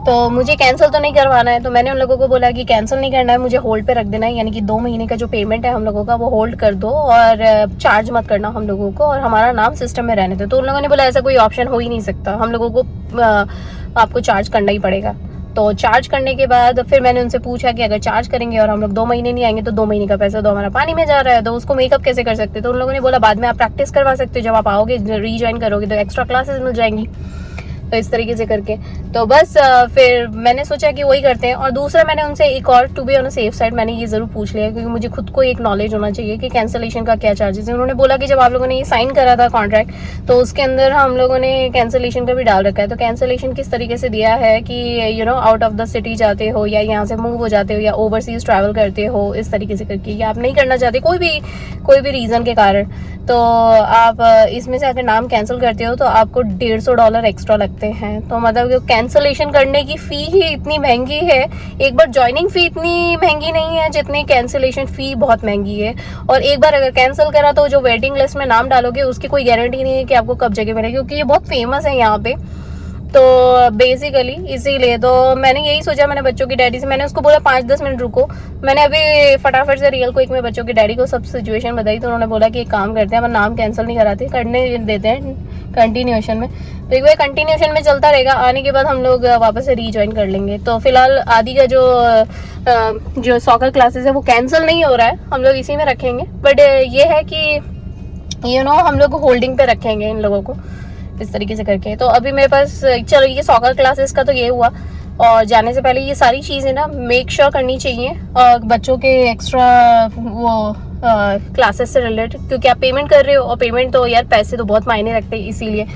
तो मुझे कैंसिल तो नहीं करवाना है, तो मैंने उन लोगों को बोला कि कैंसिल नहीं करना है, मुझे होल्ड पे रख देना है, यानी कि 2 महीने का जो पेमेंट है हम लोगों का वो होल्ड कर दो और चार्ज मत करना हम लोगों को, और हमारा नाम सिस्टम में रहने दो। तो उन लोगों ने बोला ऐसा कोई ऑप्शन हो ही नहीं सकता, हम लोगों को आपको चार्ज करना ही पड़ेगा। तो चार्ज करने के बाद फिर मैंने उनसे पूछा कि अगर चार्ज करेंगे और हम लोग 2 महीने नहीं आएंगे तो 2 महीने का पैसा तो हमारा पानी में जा रहा है, तो उसको मेकअप कैसे कर सकते। तो उन लोगों ने बोला बाद में आप प्रैक्टिस करवा सकते हो, जब आप आओगे रीज्वाइन करोगे तो एक्स्ट्रा क्लासेस मिल जाएंगी। तो इस तरीके से करके तो बस फिर मैंने सोचा कि वही करते हैं। और दूसरा मैंने उनसे एक और, to be on safe side, मैंने ये ज़रूर पूछ लिया क्योंकि मुझे खुद को एक नॉलेज होना चाहिए कि कैंसिलेशन का क्या चार्जेस है। उन्होंने बोला कि जब आप लोगों ने ये साइन करा था कॉन्ट्रैक्ट तो उसके अंदर हम लोगों ने कैंसिलेशन का भी डाल रखा है। तो कैंसिलेशन किस तरीके से दिया है कि you know out of the city जाते हो या यहाँ से मूव हो जाते हो या ओवरसीज ट्रैवल करते हो, इस तरीके से करके, या आप नहीं करना चाहते कोई भी रीज़न के कारण, तो आप इसमें से अगर नाम कैंसिल करते हो तो आपको $150 एक्स्ट्रा लगते हैं। तो मतलब कैंसिलेशन करने की फ़ी ही इतनी महंगी है, एक बार ज्वाइनिंग फ़ी इतनी महंगी नहीं है जितनी कैंसिलेशन फ़ी बहुत महंगी है। और एक बार अगर कैंसिल करा तो जो वेटिंग लिस्ट में नाम डालोगे उसकी कोई गारंटी नहीं है कि आपको कब जगह मिलेगी, क्योंकि ये बहुत फेमस है यहाँ पे। तो बेसिकली इसीलिए तो मैंने यही सोचा, मैंने बच्चों की डैडी से मैंने उसको बोला 5-10 मिनट रुको, मैंने अभी फटाफट से रियल क्विक में बच्चों के डैडी को सब सिचुएशन बताई। तो उन्होंने बोला कि एक काम करते हैं, हम नाम कैंसिल नहीं कराते, करने देते हैं कंटिन्यूएशन में। तो एक बार कंटिन्यूएशन में चलता रहेगा, आने के बाद हम लोग वापस से रीज्वाइन कर लेंगे। तो फिलहाल आदि का जो सॉकर क्लासेस है वो कैंसिल नहीं हो रहा है, हम लोग इसी में रखेंगे। बट ये है कि यू नो हम लोग होल्डिंग पे रखेंगे इन लोगों को, इस तरीके से करके। तो अभी मेरे पास, चलो ये सॉकर क्लासेस का तो ये हुआ, और जाने से पहले ये सारी चीज़ें ना मेक श्योर करनी चाहिए और बच्चों के एक्स्ट्रा वो क्लासेस से रिलेटेड, क्योंकि आप पेमेंट कर रहे हो और पेमेंट तो यार पैसे तो बहुत मायने रखते हैं, इसीलिए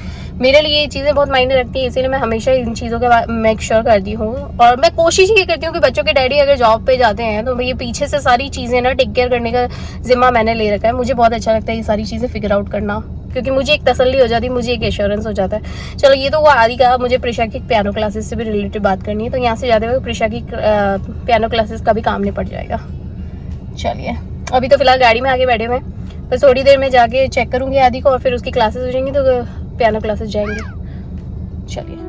मेरे लिए ये चीज़ें बहुत मायने रखती हैं, इसीलिए मैं हमेशा इन चीज़ों के मेक श्योर करती हूँ। और मैं कोशिश ये करती हूँ कि बच्चों के डैडी अगर जॉब पे जाते हैं तो ये पीछे से सारी चीज़ें ना टेक केयर करने का जिम्मा मैंने ले रखा है। मुझे बहुत अच्छा लगता है ये सारी चीज़ें फिगर आउट करना, क्योंकि मुझे एक तसल्ली हो जाती है, मुझे एक एश्योरेंस हो जाता है। चलो ये तो वो आदि का, मुझे प्रिशा की पियानो क्लासेस से भी रिलेटेड बात करनी है, तो यहाँ से जाते हुए प्रिशा की पियानो क्लासेस का भी काम निपट जाएगा। चलिए अभी तो फिलहाल गाड़ी में आके बैठे हुए हैं, बस थोड़ी देर में जाके चेक करूँगी आदि को और फिर उसकी क्लासेस हो जाएंगी तो पियानो क्लासेस जाएंगे। चलिए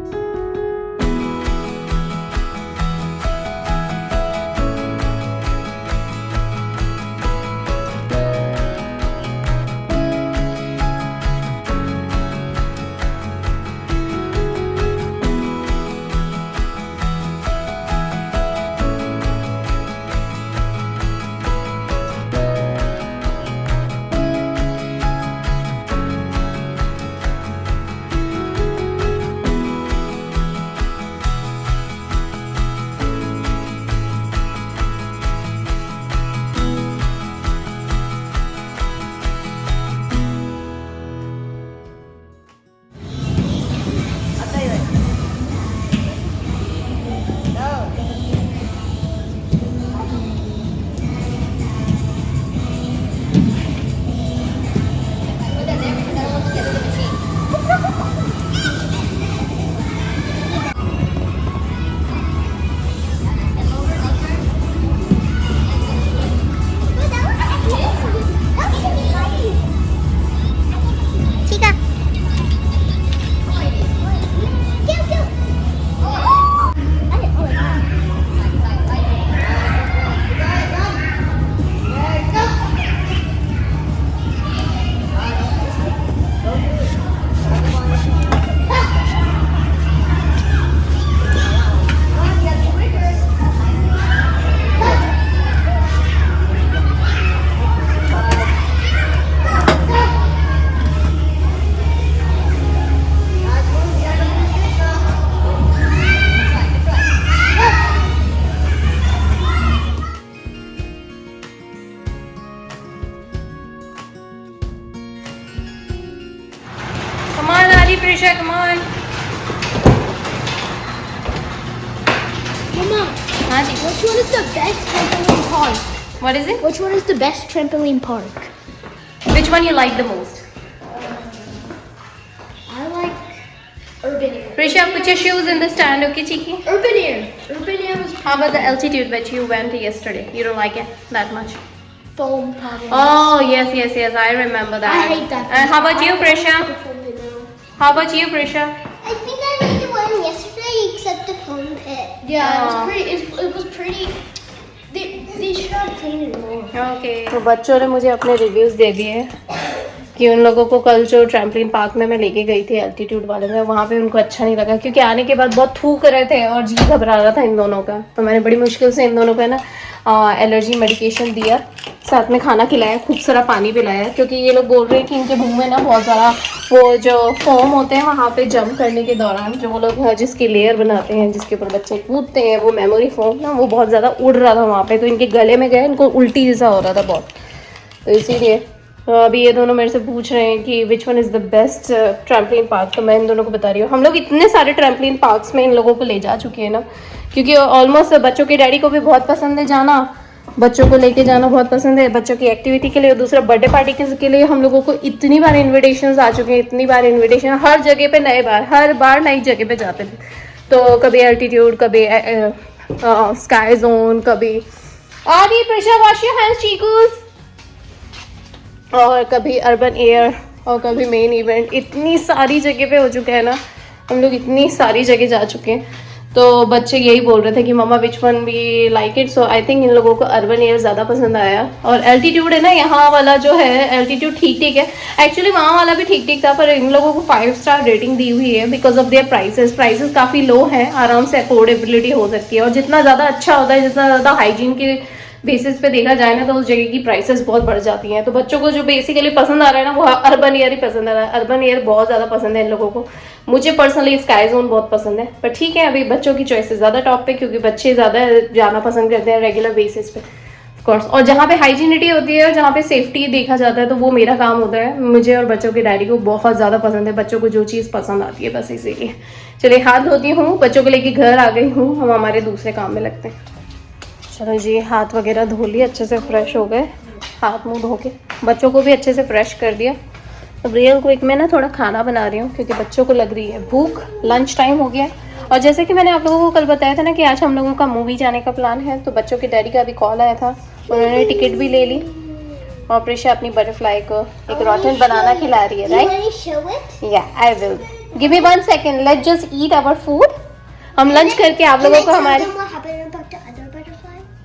Prisha, come on. Mama, which one is the best trampoline park? What is it? Which one is the best trampoline park? Which one you like the most? I like Urban Air. Prisha, put your shoes in the stand, okay, Chiki? Urban Air. Urban Air was How about the altitude which you went yesterday? You don't like it that much? foam puddles. Oh, yes. I remember that. I hate that. And how about you, Prisha? I How about you, Prisha? think I liked the one yesterday, except the foam pit. Yeah, it was pretty. It was pretty. They should have cleaned it more. Okay तो बच्चों ने मुझे अपने reviews दे दिए हैं कि उन लोगों को कल जो ट्रैम्पलिन पार्क में मैं लेके गई थी एल्टीट्यूड वाले में, वहाँ पे उनको अच्छा नहीं लगा क्योंकि आने के बाद बहुत थूक रहे थे और जी घबरा रहा था इन दोनों का। तो मैंने बड़ी मुश्किल से इन दोनों को ना एलर्जी मेडिकेशन दिया, साथ में खाना खिलाया, खूब सारा पानी पिलाया, क्योंकि ये लोग बोल रहे हैं कि इनके मुंह में ना बहुत ज़्यादा वो जो फोम होते हैं वहाँ पे जंप करने के दौरान जो वो लोग जिसकी लेयर बनाते हैं जिसके ऊपर बच्चे कूदते हैं, वो मेमोरी फोम ना वो बहुत ज़्यादा उड़ रहा था वहाँ पे, तो इनके गले में गए, इनको उल्टी जैसा हो रहा था बहुत। तो इसीलिए अभी ये दोनों मेरे से पूछ रहे हैं कि which one is the best trampoline park. तो मैं इन दोनों को बता रही हूँ, हम लोग इतने सारे ट्रैम्पलिन पार्क्स में इन लोगों को ले जा चुके हैं ना, क्योंकि ऑलमोस्ट बच्चों के डैडी को भी बहुत पसंद है जाना, बच्चों को लेके जाना बहुत पसंद है, बच्चों की एक्टिविटी के लिए। और दूसरा बर्थडे पार्टी के लिए हम लोगों को इतनी बार इन्विटेशंस आ चुके हैं, इतनी बार इन्विटेशन, हर जगह पे हर बार नई जगह पे जाते थे। तो कभी एल्टीट्यूड, कभी स्काई जोन, कभी आदि प्रेशर वॉश योर हैंड्स चीकूस, और कभी अर्बन एयर, और कभी मेन इवेंट। इतनी सारी जगह पे हो चुके हैं ना हम लोग, इतनी सारी जगह जा चुके हैं। तो बच्चे यही बोल रहे थे कि mamma which one we like it. So I think इन लोगों को अर्बन एयर ज़्यादा पसंद आया। और एल्टीट्यूड है ना, यहाँ वाला जो है एल्टीट्यूड ठीक ठीक है, एक्चुअली वहाँ वाला भी ठीक ठीक था, पर इन लोगों को 5 स्टार रेटिंग दी हुई है बिकॉज ऑफ देयर प्राइसेस काफ़ी लो हैं, आराम से अफोर्डेबिलिटी हो सकती है। और जितना ज़्यादा अच्छा होता है, जितना ज़्यादा हाइजीन के बेसिस पे देखा जाए ना, तो उस जगह की प्राइसेस बहुत बढ़ जाती हैं। तो बच्चों को जो बेसिकली पसंद आ रहा है ना, वो अर्बन एयर ही पसंद आ रहा है। अर्बन एयर बहुत ज़्यादा पसंद है इन लोगों को। मुझे पर्सनली स्काई जोन बहुत पसंद है, पर ठीक है अभी बच्चों की चॉइसेस ज़्यादा टॉप पे, क्योंकि बच्चे ज़्यादा जाना पसंद करते हैं रेगुलर बेसिस पे ऑफकोर्स। और जहाँ पे हाइजीनिटी होती है और जहाँ पे सेफ्टी देखा जाता है, तो वो मेरा काम होता है। मुझे और बच्चों के डैडी को बहुत ज़्यादा पसंद है, बच्चों को जो चीज़ पसंद आती है, बस इसीलिए। चलिए हाथ धोती हूँ, बच्चों को लेके घर आ गई हूँ, हम हमारे दूसरे काम में लगते हैं। चलो जी, हाथ वगैरह धो लिए, अच्छे से फ्रेश हो गए, हाथ मुंह धो के बच्चों को भी अच्छे से फ्रेश कर दिया। अब रियल क्विक में ना थोड़ा खाना बना रही हूँ, क्योंकि बच्चों को लग रही है भूख, लंच टाइम हो गया है। और जैसे कि मैंने आप लोगों को कल बताया था ना कि आज हम लोगों का मूवी जाने का प्लान है, तो बच्चों के डैडी का अभी कॉल आया था, उन्होंने टिकट भी ले ली। और प्रिशा अपनी बटरफ्लाई को एक रोटन बनाना खिला रही है, राइट? या I will give me 1 second, let's just eat our food. हम लंच करके आप लोगों को हमारे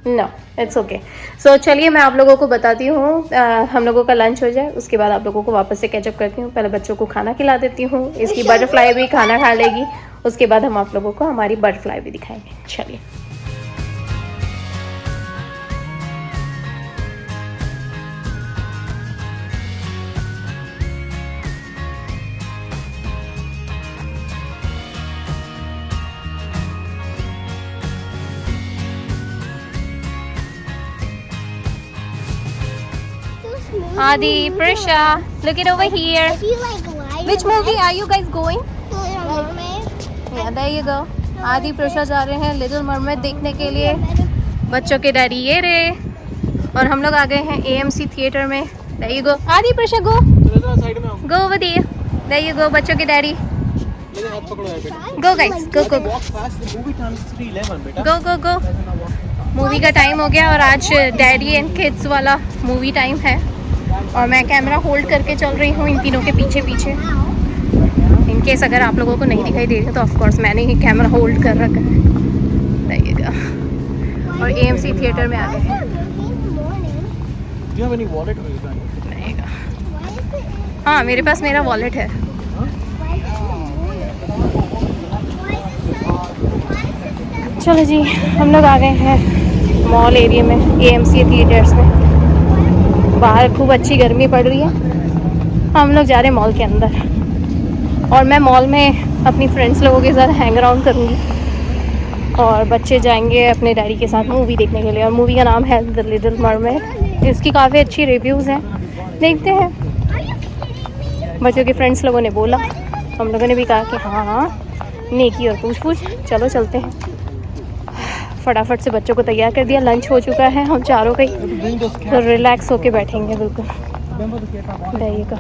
नो इट्स ओके। सो चलिए मैं आप लोगों को बताती हूँ, हम लोगों का लंच हो जाए उसके बाद आप लोगों को वापस से कैचअप करती हूँ। पहले बच्चों को खाना खिला देती हूँ, इसकी बटरफ्लाई भी खाना खा लेगी, उसके बाद हम आप लोगों को हमारी बटरफ्लाई भी दिखाएंगे। चलिए Adi, Prisha, look it over here. If you like light, Which movie are you guys going? Little Mermaid. Yeah, there you go. Adi, Prisha जा रहे हैं लिटिल मरमेड देखने के लिए। बच्चों के डैडी ये रहे, और हम लोग आ गए हैं AMC थिएटर में। There you go. Adi, Prisha, go. Go over there. There you go. बच्चों के daddy. Go guys, go go go. Go go go. Movie का टाइम हो गया और आज डैडी एंड किड्स वाला मूवी टाइम है, और मैं कैमरा होल्ड करके चल रही हूँ इन तीनों के पीछे पीछे। इन केस अगर आप लोगों को नहीं दिखाई दे रही तो ऑफ कोर्स मैंने ही कैमरा होल्ड कर रखा है। देखिएगा, और AMC थिएटर में आ गए हैं। हाँ मेरे पास मेरा वॉलेट है। चलो जी, हम लोग आ गए हैं मॉल एरिया में, AMC थिएटर्स में। बाहर खूब अच्छी गर्मी पड़ रही है, हम लोग जा रहे हैं मॉल के अंदर, और मैं मॉल में अपनी फ्रेंड्स लोगों के साथ हैंग अराउंड करूँगी, और बच्चे जाएंगे अपने डैडी के साथ मूवी देखने के लिए। और मूवी का नाम है द लिटिल मरमेड। इसकी काफ़ी अच्छी रिव्यूज़ हैं, देखते हैं। बच्चों के फ्रेंड्स लोगों ने बोला, हम लोगों ने भी कहा कि हाँ हाँ नेकी और पूछ पूछ, चलो चलते हैं। फटाफट से बच्चों को तैयार कर दिया, लंच हो चुका है, हम चारों का ही तो रिलैक्स होके बैठेंगे बिल्कुल। देखिएगा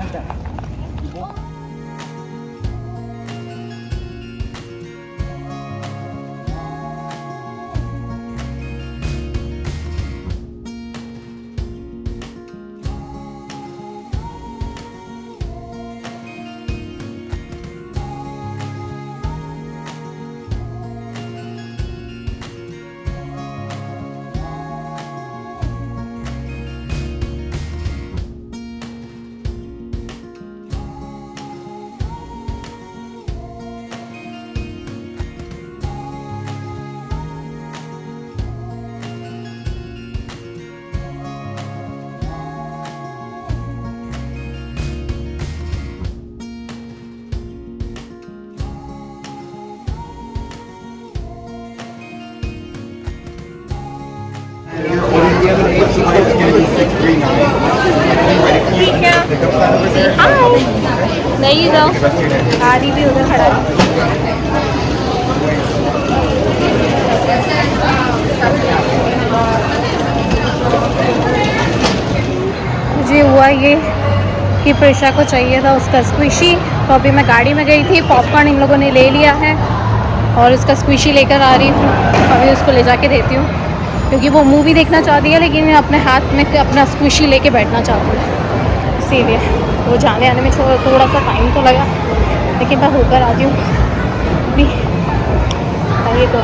ठीक है, हाय, नहीं जाओ, आदि भी उधर खड़ा है। मुझे हुआ ये कि प्रिशा को चाहिए था उसका स्क्विशी, तो अभी मैं गाड़ी में गई थी, पॉपकॉर्न इन लोगों ने ले लिया है और उसका स्क्विशी लेकर आ रही हूँ। अभी उसको ले जाके देती हूँ क्योंकि वो मूवी देखना चाहती है लेकिन अपने हाथ में अपना स्क्विशी लेके बैठना चाहती है, इसीलिए वो जाने आने में थोड़ा सा टाइम तो लगा, लेकिन मैं होकर आती हूँ अभी। ये तो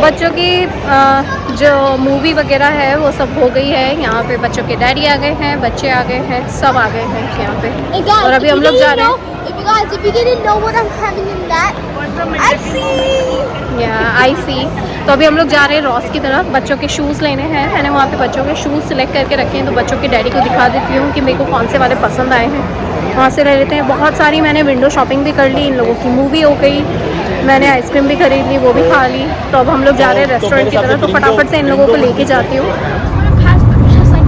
बच्चों की जो मूवी वगैरह है वो सब हो गई है। यहाँ पे बच्चों के डैडी आ गए हैं, बच्चे आ गए हैं, सब आ गए हैं यहाँ पे। Hey guys, और अभी हम लोग जा रहे हैं। If you didn't know what I'm having in that, I see. आई सी। तो अभी हम लोग जा रहे हैं रॉस की तरफ, बच्चों के शूज़ लेने हैं। मैंने वहाँ पे बच्चों के शूज़ सिलेक्ट करके रखे हैं, तो बच्चों के डैडी को दिखा देती हूँ कि मेरे को कौन से वाले पसंद आए हैं, वहाँ से ले लेते हैं। बहुत सारी मैंने विंडो शॉपिंग भी कर ली, इन लोगों की मूवी हो गई, मैंने आइसक्रीम भी खरीद ली, वो भी खा ली। तो अब हम लोग जा रहे हैं रेस्टोरेंट की तरफ, तो फटाफट से इन लोगों को लेके जाती हूँ।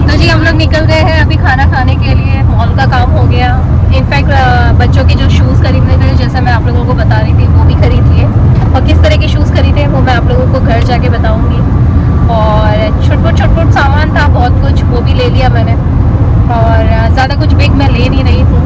तो जी हम लोग निकल गए हैं अभी खाना खाने के लिए, मॉल का काम हो गया। इनफैक्ट बच्चों के जो शूज़ खरीदने थे, जैसे मैं आप लोगों को बता रही थी, वो भी खरीद लिए। और किस तरह के शूज़ खरीदे वो मैं आप लोगों को घर जाके बताऊँगी। और छुटपुट सामान था बहुत कुछ, वो भी ले लिया मैंने। और ज़्यादा कुछ बिग मैं ले नहीं रही हूँ,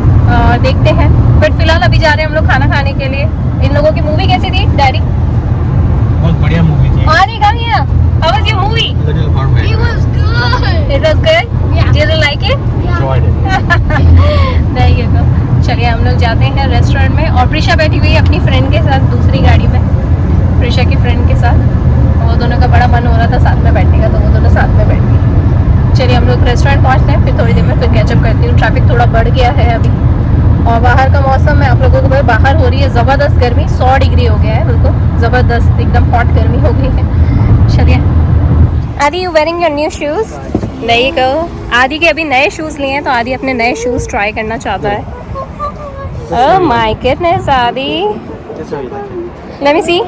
देखते हैं। बट फिलहाल अभी जा रहे हैं हम लोग खाना खाने के लिए। इन लोगों की मूवी कैसी थी डैडी? बहुत बढ़िया मूवी थी। Arnie, come here. How was your movie? Little Mermaid. It was good. It was good? Yeah. Did you like it? Enjoyed it. नहीं ये तो चलिए हम लोग जाते हैं रेस्टोरेंट में। और प्रिशा बैठी हुई है अपनी फ्रेंड के साथ दूसरी गाड़ी में, प्रिशा की फ्रेंड के साथ। वो दोनों का बड़ा मन हो रहा था साथ में बैठने का, तो वो दोनों साथ में बैठ गई। चलिए हम लोग रेस्टोरेंट पहुँचते हैं, फिर थोड़ी देर में फिर कैचअप करती हूँ। ट्रैफिक थोड़ा बढ़ गया है अभी, और बाहर का मौसम मैं आप लोगों को बाहर हो रही है ज़बरदस्त गर्मी, 100 डिग्री हो गया है, बिल्कुल ज़बरदस्त एकदम हॉट गर्मी हो गई है। चलिए आदि, you wearing your new shoes? नहीं कहो, आदि के अभी नए शूज़ लिए हैं, तो आदि अपने नए शूज़ ट्राई करना चाहता है। ओह माय गुडनेस आदि, लेट मी सी।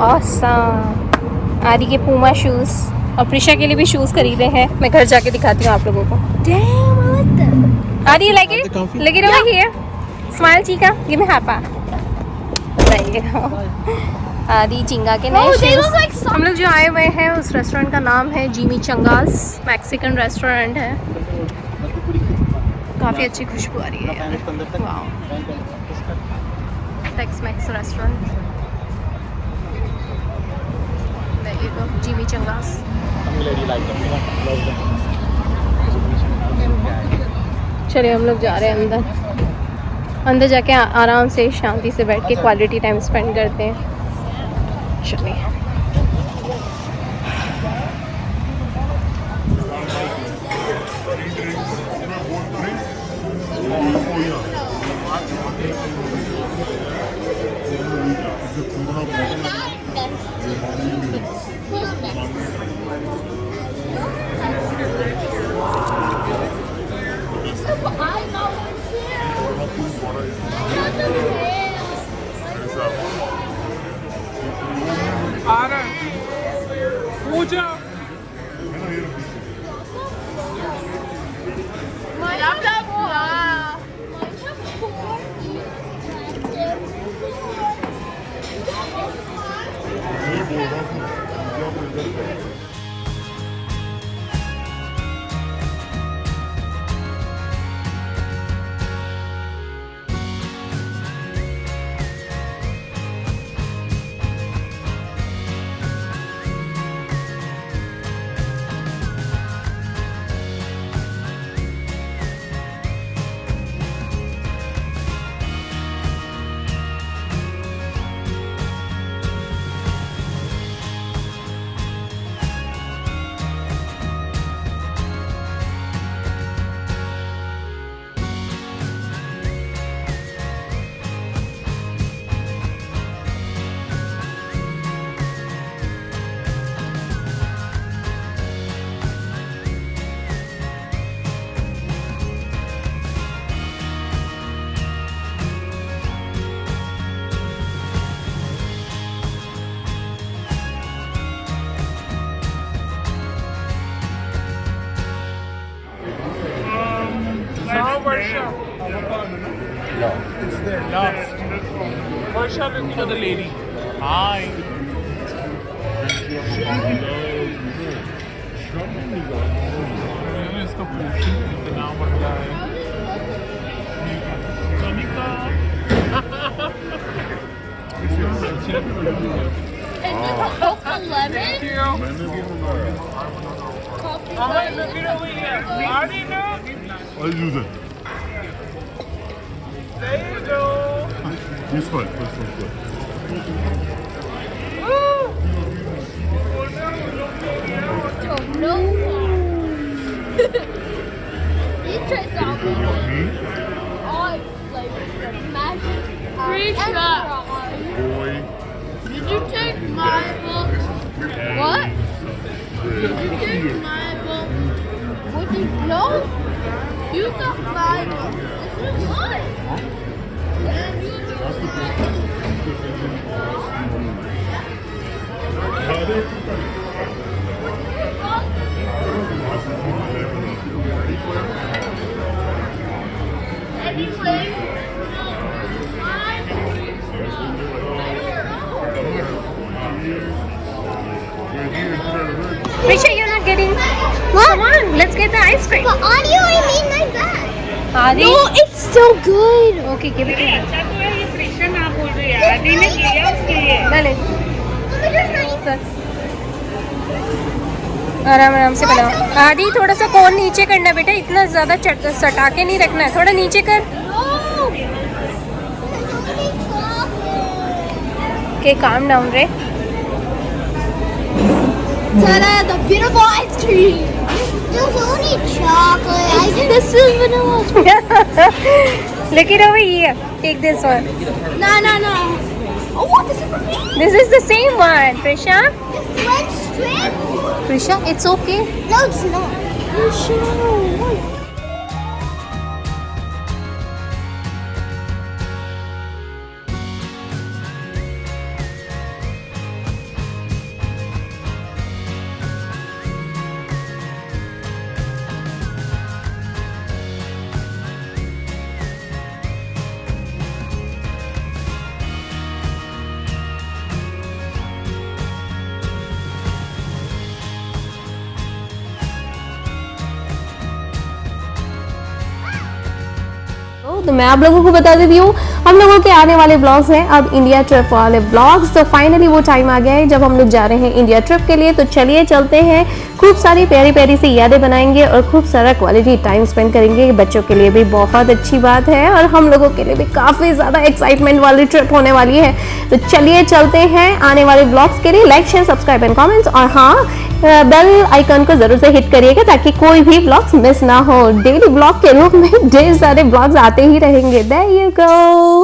ऑसम। आदि के पूमा शूज़, और प्रिशा के लिए भी शूज़ खरीदे हैं। मैं घर जाके दिखाती हूँ आप लोगों को। Damn, I like them. Adi, you like it? Look it over here. Smile, Chica. Give me high five. There you go. आदि चिंगा के नए Oh, they shoes। look like some- हम लोग जो आए हुए हैं उस रेस्टोरेंट का नाम है जिमी चंगास, मैक्सिकन रेस्टोरेंट है। काफ़ी अच्छी खुशबू आ रही है यार। Wow, Tex Mex restaurant, Jimmy Changas. चलिए हम लोग जा रहे हैं अंदर। अंदर जाके आराम से शांति से बैठ के क्वालिटी टाइम स्पेंड करते हैं। चलिए It's there. Last. Varsha, looking for the lady. Hi. इसका पोषण इतना बढ़ रहा है। Kanika. Coca lemon? Thank you. Alright, look it over here. Marty, look. I'll use it. There you go. This one. This one's good. Oh no! You try something. I like magic. Boy. Did you take my book? What? Did you take my book? What did you know? You took my book. This is mine. And you took Any flavor? Risha, you're not getting. What? Come on, let's get the ice cream. But audio, I mean like that. Adi? No, it's still good. Okay, give it to me. अच्छा तो ये कृष्ण आप बोल रहे हैं आदि ने किया उसके लिए ले सर, आराम आराम से बनाओ। आदि थोड़ा सा कोन नीचे करना है बेटा, इतना ज्यादा सटा के नहीं रखना है, थोड़ा नीचे कर। Okay, calm down, रे। Ta-da, the beautiful ice cream. There's only chocolate. This is vanilla. Look it over here. Take this one. No. Oh, what? This is for me? This is the same one, Prisha. This red strip? Prisha, it's okay. No, it's not. Prisha, तो मैं आप लोगों को बता देती हूँ हम लोगों के आने वाले ब्लॉग्स हैं अब इंडिया ट्रिप वाले ब्लॉग्स। तो फाइनली वो टाइम आ गया है जब हम लोग जा रहे हैं इंडिया ट्रिप के लिए। तो चलिए चलते हैं, खूब सारी प्यारी प्यारी सी यादें बनाएंगे और खूब सारा क्वालिटी टाइम स्पेंड करेंगे। बच्चों के लिए भी बहुत अच्छी बात है और हम लोगों के लिए भी काफ़ी ज़्यादा एक्साइटमेंट वाली ट्रिप होने वाली है। तो चलिए चलते हैं आने वाले ब्लॉग्स के लिए। Like share subscribe and comments और हाँ बेल आइकन को जरूर से हिट करिएगा ताकि कोई भी ब्लॉग्स मिस ना हो। डेली ब्लॉग के रूप में ढेर सारे ब्लॉग्स आते ही रहेंगे। There you go.